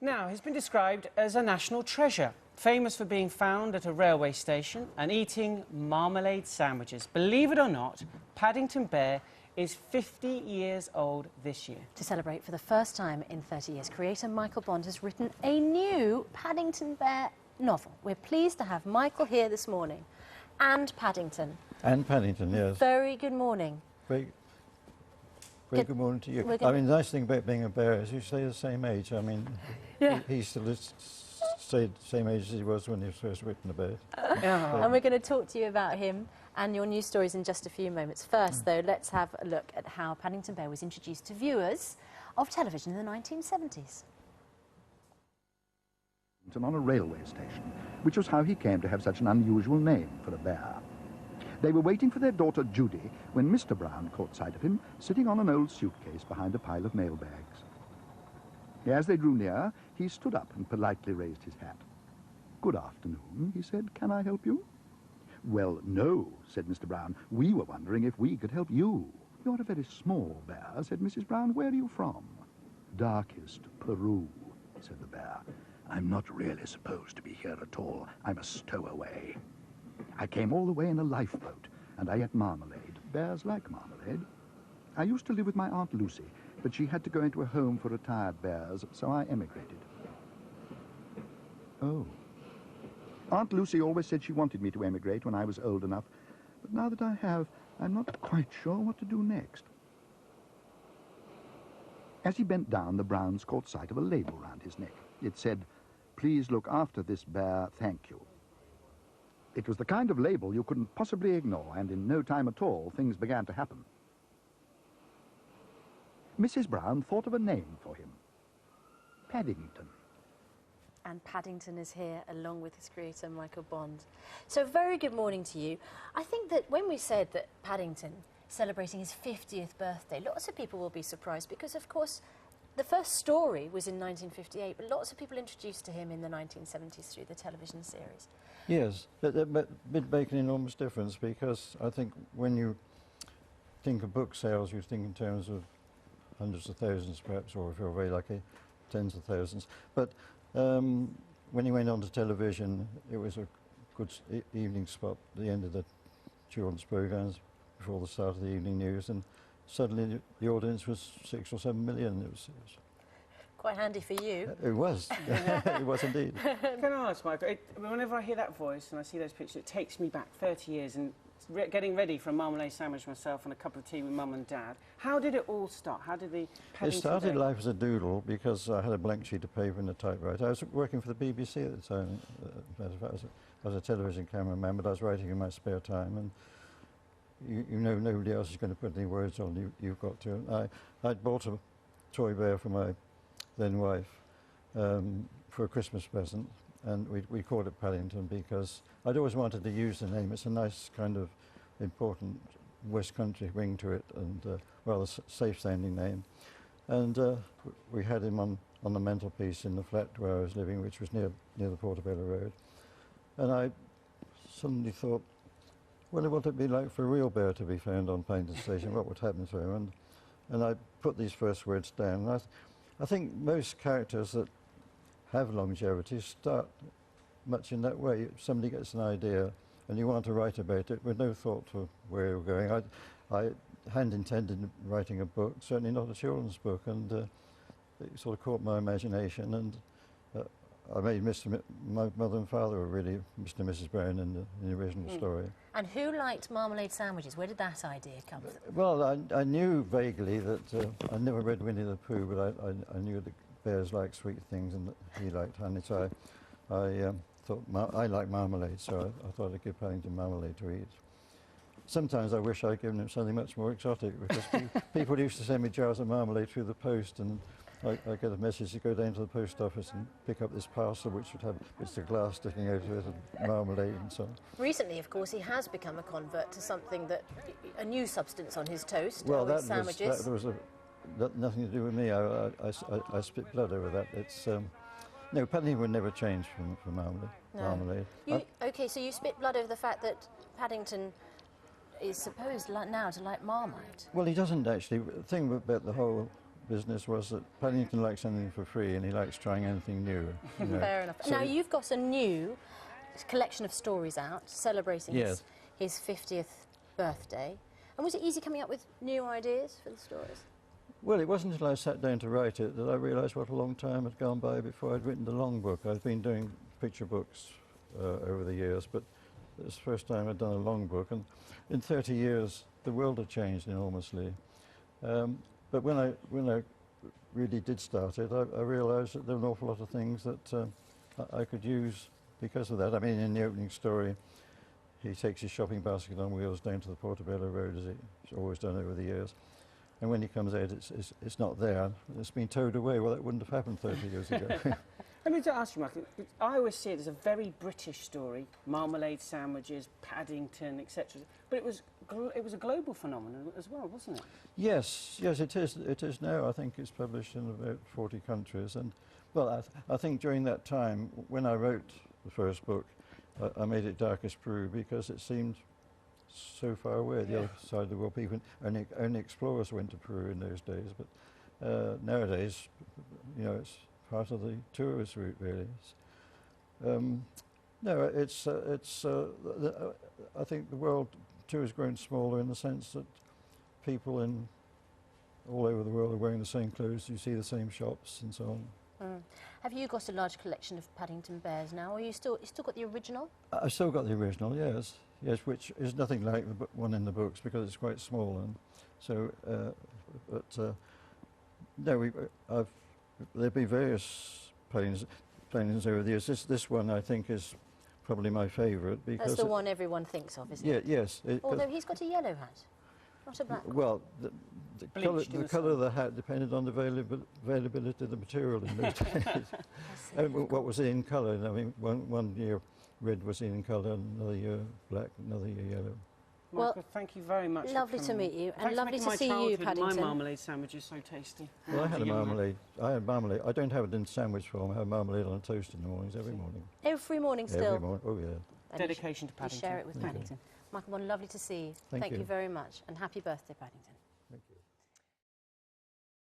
Now, he's been described as a national treasure, famous for being found at a railway station and eating marmalade sandwiches. Believe it or not, Paddington Bear is 50 years old this year. To celebrate for the first time in 30 years, creator Michael Bond has written a new Paddington Bear novel. We're pleased to have Michael here this morning. And Paddington. And Paddington, yes. Very good morning. Very good morning to you. I mean, the nice thing about being a bear is you stay the same age. I mean, yeah. he still stayed the same age as he was when he was first written about. And we're going to talk to you about him and your news stories in just a few moments. First, though, let's have a look at how Paddington Bear was introduced to viewers of television in the 1970s. On a railway station, which was how he came to have such an unusual name for a bear. They were waiting for their daughter Judy when Mr. Brown caught sight of him sitting on an old suitcase behind a pile of mail bags. As they drew near, he stood up and politely raised his hat. "Good afternoon," he said. "Can I help you?" "Well, no," said Mr. Brown. "We were wondering if we could help you." "You're a very small bear," said Mrs. Brown. "Where are you from?" "Darkest Peru," said the bear. "I'm not really supposed to be here at all. I'm a stowaway. I came all the way in a lifeboat, and I ate marmalade. Bears like marmalade. I used to live with my Aunt Lucy, but she had to go into a home for retired bears, so I emigrated." "Oh." "Aunt Lucy always said she wanted me to emigrate when I was old enough, but now that I have, I'm not quite sure what to do next." As he bent down, the Browns caught sight of a label round his neck. It said, "Please look after this bear, thank you." It was the kind of label you couldn't possibly ignore, and in no time at all, things began to happen. Mrs. Brown thought of a name for him. Paddington. And Paddington is here, along with his creator, Michael Bond. So, very good morning to you. I think that when we said that Paddington is celebrating his 50th birthday, lots of people will be surprised because, of course, the first story was in 1958, but lots of people introduced to him in the 1970s through the television series. Yes, but it make an enormous difference because I think when you think of book sales, you think in terms of hundreds of thousands perhaps, or if you're very lucky, tens of thousands. But when he went on to television, it was a good evening spot at the end of the children's programmes before the start of the evening news, and suddenly the audience was 6 or 7 million. It was quite handy for you. It was. It was indeed. Can I ask, Michael, whenever I hear that voice and I see those pictures, it takes me back 30 years and getting ready for a marmalade sandwich myself and a cup of tea with Mum and Dad. How did it all start? How did the Paddington It started Bear... life as a doodle because I had a blank sheet of paper and a typewriter. I was working for the BBC at the time. I was a television cameraman, but I was writing in my spare time, and you know nobody else is going to put any words on. You've got to. I'd bought a toy bear for my then wife for a Christmas present, and we called it Paddington because I'd always wanted to use the name. It's a nice kind of important West Country ring to it, and rather safe-sounding name. And we had him on the mantelpiece in the flat where I was living, which was near the Portobello Road. And I suddenly thought, well, what would it be like for a real bear to be found on Paddington Station? What would happen to him? And I put these first words down. And I think most characters that have longevity start much in that way. Somebody gets an idea and you want to write about it with no thought for where you're going. I hadn't intended writing a book, certainly not a children's book, and it sort of caught my imagination, and I made my mother and father were really Mr. and Mrs. Brown in the original story. And who liked marmalade sandwiches? Where did that idea come from? Well, I knew vaguely that I never read Winnie the Pooh, but I knew that bears like sweet things and that he liked honey, so I thought I like marmalade, so I thought I'd give Paddington marmalade to eat. Sometimes I wish I'd given him something much more exotic, because people used to send me jars of marmalade through the post, and I get a message to go down to the post office and pick up this parcel which would have bits of glass sticking out of it and marmalade and so on. Recently, of course, he has become a convert to something that, a new substance on his toast, well, or his sandwiches. That was nothing to do with me. I spit blood over that. It's no, Paddington would never change from marmalade. No. Marmalade. Okay, so you spit blood over the fact that Paddington is supposed now to like Marmite. Well, he doesn't actually. The thing about the whole business was that Paddington likes anything for free, and he likes trying anything new. You know. Fair enough. So Now, you've got a new collection of stories out celebrating Yes. his 50th birthday. And was it easy coming up with new ideas for the stories? Well, it wasn't until I sat down to write it that I realised what a long time had gone by before I'd written the long book. I'd been doing picture books over the years, but it's the first time I'd done a long book. And in 30 years, the world had changed enormously. But when I really did start it, I realised that there were an awful lot of things that I could use because of that. I mean, in the opening story, he takes his shopping basket on wheels down to the Portobello Road, as he's always done over the years. And when he comes out, it's not there. It's been towed away. Well, that wouldn't have happened 30 years ago. Let me just ask you, Michael, I always see it as a very British story, marmalade sandwiches, Paddington, etc. But it was a global phenomenon as well, wasn't it? Yes, it is. It is now. I think it's published in about 40 countries. And, well, I think during that time, when I wrote the first book, I made it darkest Peru because it seemed so far away, the other side of the world. People only explorers went to Peru in those days, but nowadays, you know, it's part of the tourist route, really. No, I think the world too has grown smaller in the sense that people all over the world are wearing the same clothes. You see the same shops and so on. Have you got a large collection of Paddington Bears now, or you still got the original? I've still got the original, yes, which is nothing like the one in the books because it's quite small, and so. No, there've been various paintings over the years. This one I think is probably my favourite because that's the one everyone thinks of, isn't it? Yes. Although he's got a yellow hat, not a black one. Well, the colour of the hat depended on the availability of the material in those days. And what was in colour. I mean, one year red was in colour, another year black, another year yellow. Michael, Well, thank you very much. lovely to meet you, and Thanks lovely for to making see my you, childhood, Paddington. My marmalade sandwich is so tasty. Well, I had a Young man. marmalade. I had marmalade. I don't have it in sandwich form. I have marmalade on toast in the mornings every morning. Every morning still. Every morning. Oh, yeah. And Dedication to you Paddington. share it with Thank you. Paddington. Michael Bond, lovely to see you. Thank you you. very much, and happy birthday, Paddington.